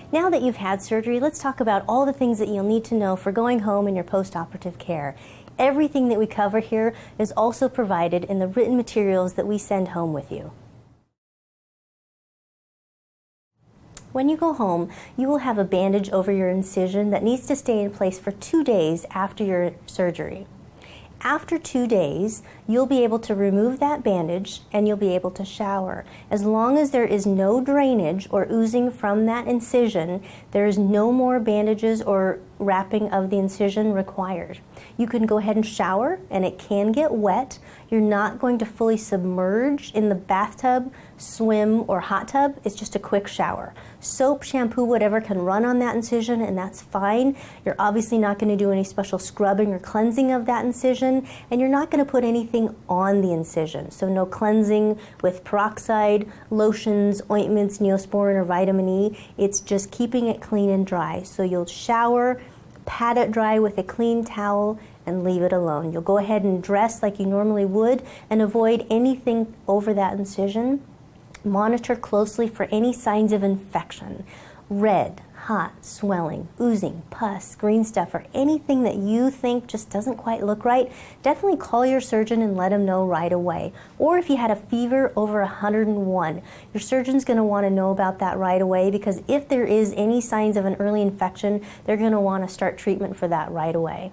Now that you've had surgery, let's talk about all the things that you'll need to know for going home in your post-operative care. Everything that we cover here is also provided in the written materials that we send home with you. When you go home, you will have a bandage over your incision that needs to stay in place for 2 days after your surgery. After 2 days, you'll be able to remove that bandage and you'll be able to shower. As long as there is no drainage or oozing from that incision, there is no more bandages or wrapping of the incision required. You can go ahead and shower, and it can get wet. You're not going to fully submerge in the bathtub, swim, or hot tub. It's just a quick shower. Soap, shampoo, whatever can run on that incision, and that's fine. You're obviously not going to do any special scrubbing or cleansing of that incision, and you're not going to put anything on the incision. So no cleansing with peroxide, lotions, ointments, Neosporin, or vitamin E. It's just keeping it clean and dry. So you'll shower, pat it dry with a clean towel, and leave it alone. You'll go ahead and dress like you normally would and avoid anything over that incision. Monitor closely for any signs of infection. Red, hot, swelling, oozing, pus, green stuff, or anything that you think just doesn't quite look right, definitely call your surgeon and let him know right away. Or if you had a fever over 101, your surgeon's going to want to know about that right away, because if there is any signs of an early infection, they're going to want to start treatment for that right away.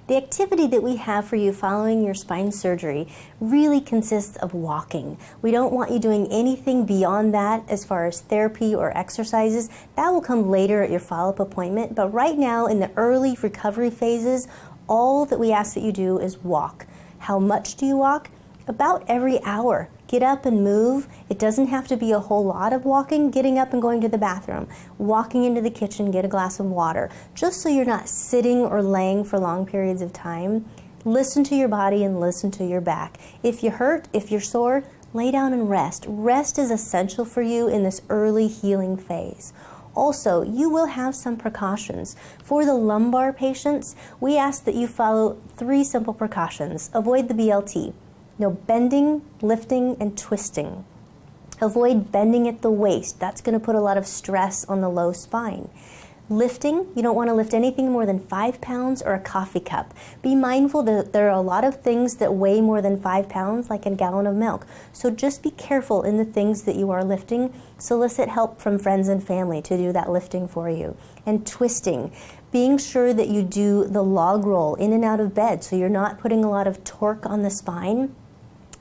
The activity that we have for you following your spine surgery really consists of walking. We don't want you doing anything beyond that as far as therapy or exercises. That will come later at your follow-up appointment, but right now in the early recovery phases, all that we ask that you do is walk. How much do you walk? About every hour. Get up and move. It doesn't have to be a whole lot of walking, getting up and going to the bathroom, walking into the kitchen, get a glass of water, just so you're not sitting or laying for long periods of time. Listen to your body and listen to your back. If you hurt, if you're sore, lay down and rest. Rest is essential for you in this early healing phase. Also, you will have some precautions. For the lumbar patients, we ask that you follow 3 simple precautions. Avoid the BLT. No bending, lifting, and twisting. Avoid bending at the waist. That's going to put a lot of stress on the low spine. Lifting, you don't want to lift anything more than 5 pounds or a coffee cup. Be mindful that there are a lot of things that weigh more than 5 pounds, like a gallon of milk. So just be careful in the things that you are lifting. Solicit help from friends and family to do that lifting for you. And twisting, being sure that you do the log roll in and out of bed so you're not putting a lot of torque on the spine.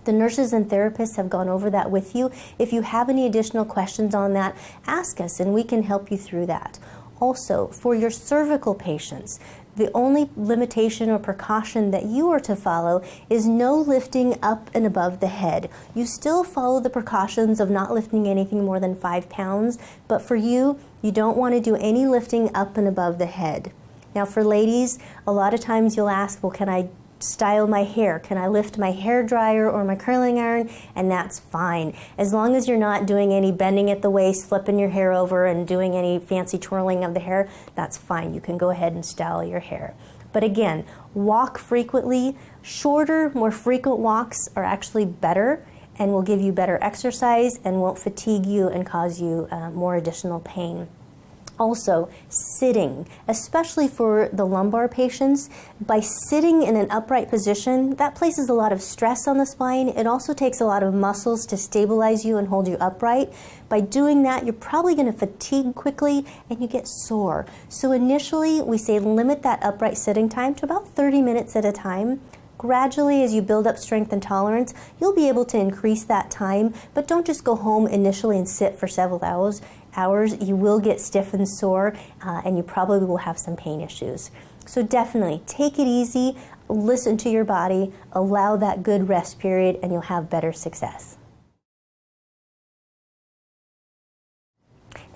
The nurses and therapists have gone over that with you. If you have any additional questions on that, ask us and we can help you through that. Also, for your cervical patients, the only limitation or precaution that you are to follow is no lifting up and above the head. You still follow the precautions of not lifting anything more than 5 pounds, but for you, you don't want to do any lifting up and above the head. Now for ladies, a lot of times you'll ask, well, can I style my hair? Can I lift my hair dryer or my curling iron? And that's fine. As long as you're not doing any bending at the waist, flipping your hair over, and doing any fancy twirling of the hair, that's fine. You can go ahead and style your hair. But again, walk frequently. Shorter, more frequent walks are actually better and will give you better exercise and won't fatigue you and cause you more additional pain. Also, sitting, especially for the lumbar patients, by sitting in an upright position, that places a lot of stress on the spine. It also takes a lot of muscles to stabilize you and hold you upright. By doing that, you're probably going to fatigue quickly and you get sore. So initially, we say limit that upright sitting time to about 30 minutes at a time. Gradually, as you build up strength and tolerance, you'll be able to increase that time, but don't just go home initially and sit for several hours. You will get stiff and sore, and you probably will have some pain issues. So definitely take it easy, listen to your body, allow that good rest period, and you'll have better success.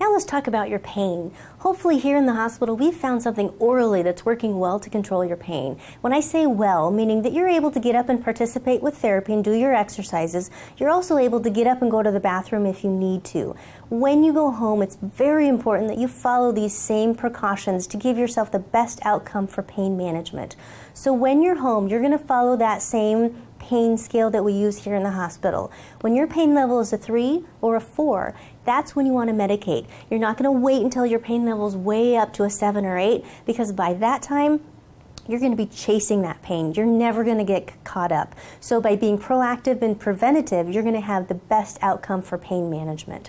Now let's talk about your pain. Hopefully here in the hospital we've found something orally that's working well to control your pain. When I say well, meaning that you're able to get up and participate with therapy and do your exercises, you're also able to get up and go to the bathroom if you need to. When you go home, it's very important that you follow these same precautions to give yourself the best outcome for pain management. So when you're home, you're going to follow that same pain scale that we use here in the hospital. When your pain level is a 3 or a 4, that's when you want to medicate. You're not going to wait until your pain level is way up to a 7 or 8, because by that time, you're going to be chasing that pain. You're never going to get caught up. So by being proactive and preventative, you're going to have the best outcome for pain management.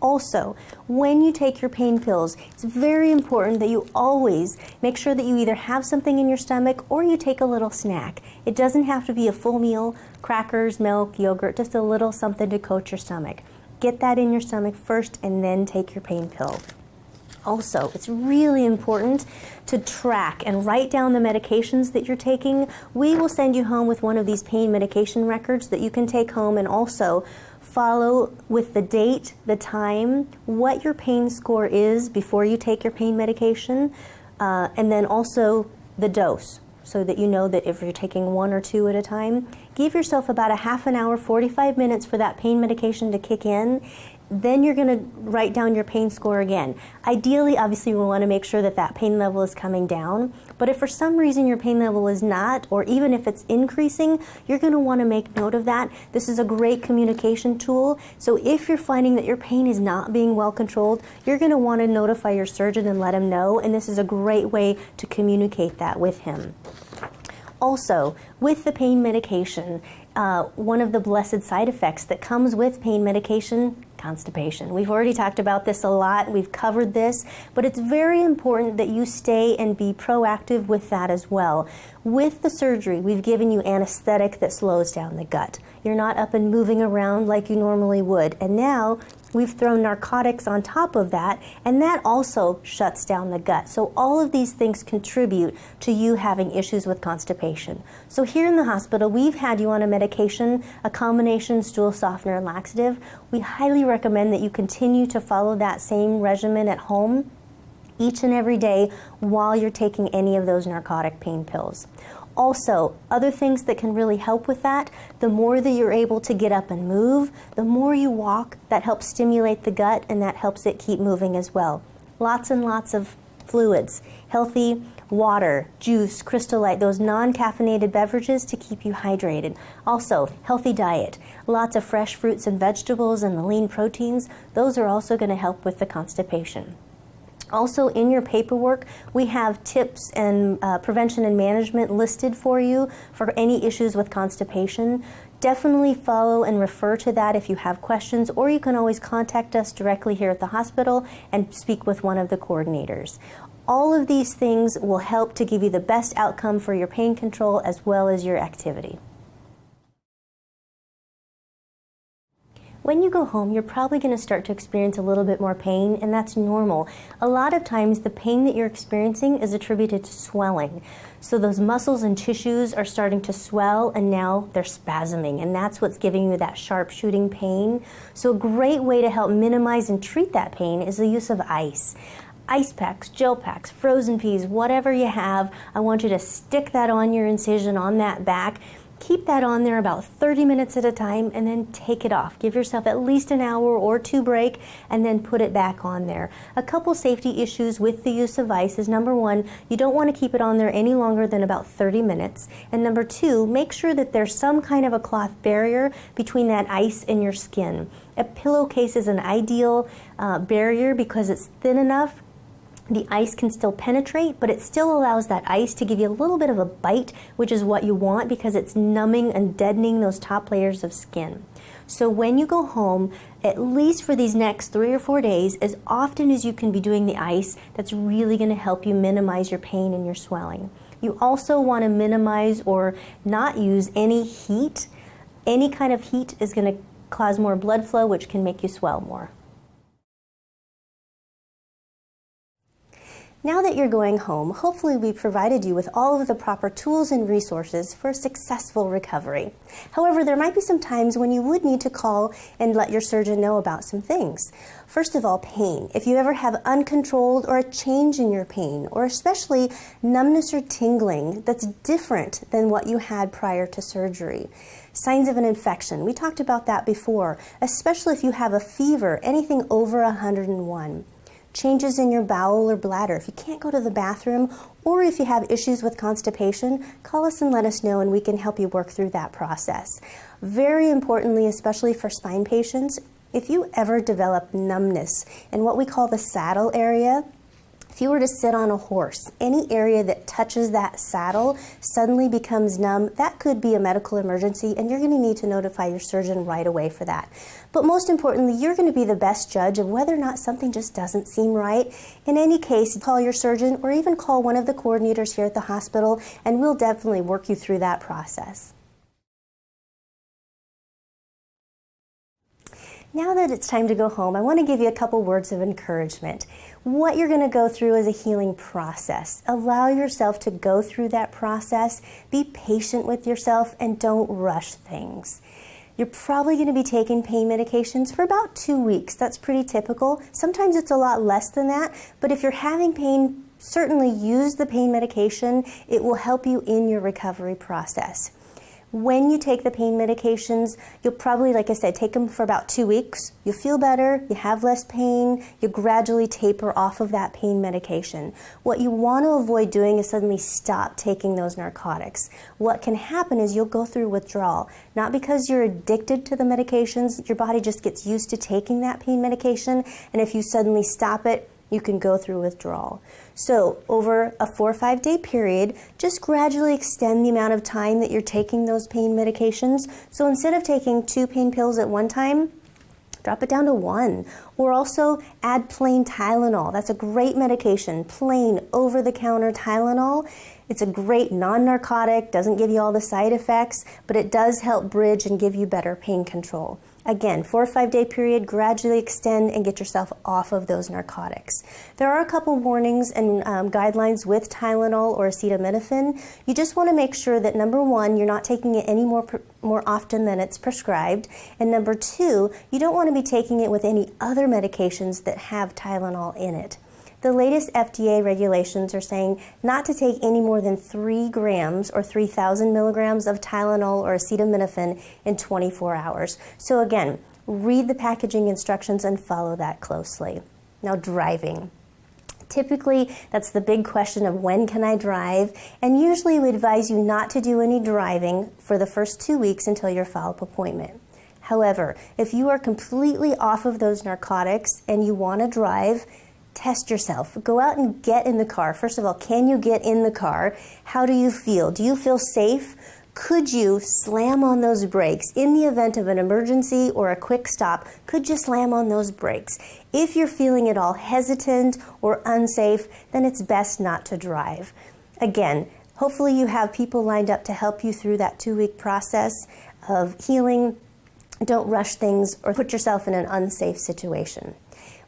Also, when you take your pain pills, it's very important that you always make sure that you either have something in your stomach or you take a little snack. It doesn't have to be a full meal, crackers, milk, yogurt, just a little something to coat your stomach. Get that in your stomach first and then take your pain pill. Also, it's really important to track and write down the medications that you're taking. We will send you home with one of these pain medication records that you can take home, and also follow with the date, the time, what your pain score is before you take your pain medication, and then also the dose, so that you know that if you're taking 1 or 2 at a time. Give yourself about a half an hour, 45 minutes for that pain medication to kick in. Then you're going to write down your pain score again. Ideally, obviously, we want to make sure that that pain level is coming down. But if for some reason your pain level is not, or even if it's increasing, you're going to want to make note of that. This is a great communication tool. So if you're finding that your pain is not being well controlled, you're going to want to notify your surgeon and let him know. And this is a great way to communicate that with him. Also, with the pain medication, one of the blessed side effects that comes with pain medication, constipation. We've already talked about this a lot. We've covered this, but it's very important that you stay and be proactive with that as well. With the surgery, we've given you anesthetic that slows down the gut. You're not up and moving around like you normally would. And now we've thrown narcotics on top of that, and that also shuts down the gut. So all of these things contribute to you having issues with constipation. So here in the hospital, we've had you on a medication, a combination stool softener and laxative. We highly recommend that you continue to follow that same regimen at home each and every day while you're taking any of those narcotic pain pills. Also, other things that can really help with that, the more that you're able to get up and move, the more you walk, that helps stimulate the gut and that helps it keep moving as well. Lots and lots of fluids, healthy water, juice, Crystal Light, those non-caffeinated beverages to keep you hydrated. Also, healthy diet, lots of fresh fruits and vegetables and the lean proteins, those are also going to help with the constipation. Also, in your paperwork, we have tips and prevention and management listed for you for any issues with constipation. Definitely follow and refer to that if you have questions, or you can always contact us directly here at the hospital and speak with one of the coordinators. All of these things will help to give you the best outcome for your pain control as well as your activity. When you go home, you're probably going to start to experience a little bit more pain, and that's normal. A lot of times, the pain that you're experiencing is attributed to swelling. So those muscles and tissues are starting to swell, and now they're spasming, and that's what's giving you that sharp shooting pain. So a great way to help minimize and treat that pain is the use of ice. Ice packs, gel packs, frozen peas, whatever you have, I want you to stick that on your incision on that back. Keep that on there about 30 minutes at a time and then take it off. Give yourself at least an hour or 2 break and then put it back on there. A couple safety issues with the use of ice is, number 1, you don't want to keep it on there any longer than about 30 minutes. And number 2, make sure that there's some kind of a cloth barrier between that ice and your skin. A pillowcase is an ideal barrier because it's thin enough. The ice can still penetrate, but it still allows that ice to give you a little bit of a bite, which is what you want because it's numbing and deadening those top layers of skin. So when you go home, at least for these next 3 or 4 days, as often as you can be doing the ice, that's really going to help you minimize your pain and your swelling. You also want to minimize or not use any heat. Any kind of heat is going to cause more blood flow, which can make you swell more. Now that you're going home, hopefully we provided you with all of the proper tools and resources for a successful recovery. However, there might be some times when you would need to call and let your surgeon know about some things. First of all, pain. If you ever have uncontrolled or a change in your pain, or especially numbness or tingling that's different than what you had prior to surgery. Signs of an infection. We talked about that before, especially if you have a fever, anything over 101. changes in your bowel or bladder, if you can't go to the bathroom, or if you have issues with constipation, call us and let us know and we can help you work through that process. Very importantly, especially for spine patients, if you ever develop numbness in what we call the saddle area, if you were to sit on a horse, any area that touches that saddle suddenly becomes numb, that could be a medical emergency and you're going to need to notify your surgeon right away for that. But most importantly, you're going to be the best judge of whether or not something just doesn't seem right. In any case, call your surgeon or even call one of the coordinators here at the hospital and we'll definitely work you through that process. Now that it's time to go home, I want to give you a couple words of encouragement. What you're going to go through is a healing process. Allow yourself to go through that process. Be patient with yourself and don't rush things. You're probably going to be taking pain medications for about 2 weeks. That's pretty typical. Sometimes it's a lot less than that, but if you're having pain, certainly use the pain medication. It will help you in your recovery process. When you take the pain medications, you'll probably, like I said, take them for about 2 weeks. You'll feel better, you have less pain, you gradually taper off of that pain medication. What you want to avoid doing is suddenly stop taking those narcotics. What can happen is you'll go through withdrawal. Not because you're addicted to the medications, your body just gets used to taking that pain medication, and if you suddenly stop it, you can go through withdrawal. So over a 4 or 5 day period, just gradually extend the amount of time that you're taking those pain medications. So instead of taking 2 pain pills at one time, drop it down to 1. Or also add plain Tylenol. That's a great medication, plain over-the-counter Tylenol. It's a great non-narcotic, doesn't give you all the side effects, but it does help bridge and give you better pain control. Again, 4 or 5 day period, gradually extend and get yourself off of those narcotics. There are a couple warnings and guidelines with Tylenol or acetaminophen. You just want to make sure that number 1, you're not taking it any more often than it's prescribed, and number 2, you don't want to be taking it with any other medications that have Tylenol in it. The latest FDA regulations are saying not to take any more than 3 grams or 3,000 milligrams of Tylenol or acetaminophen in 24 hours. So again, read the packaging instructions and follow that closely. Now, driving. Typically, that's the big question of when can I drive, and usually we advise you not to do any driving for the first 2 weeks until your follow-up appointment. However, if you are completely off of those narcotics and you want to drive, test yourself. Go out and get in the car. First of all, can you get in the car? How do you feel? Do you feel safe? Could you slam on those brakes? In the event of an emergency or a quick stop, could you slam on those brakes? If you're feeling at all hesitant or unsafe, then it's best not to drive. Again, hopefully you have people lined up to help you through that 2-week process of healing. Don't rush things or put yourself in an unsafe situation.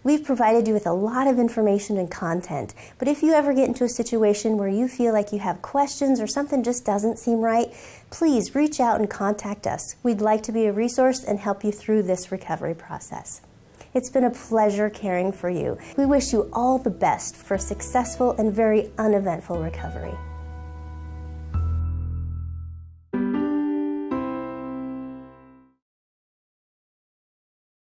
We've provided you with a lot of information and content, but if you ever get into a situation where you feel like you have questions or something just doesn't seem right, please reach out and contact us. We'd like to be a resource and help you through this recovery process. It's been a pleasure caring for you. We wish you all the best for a successful and very uneventful recovery.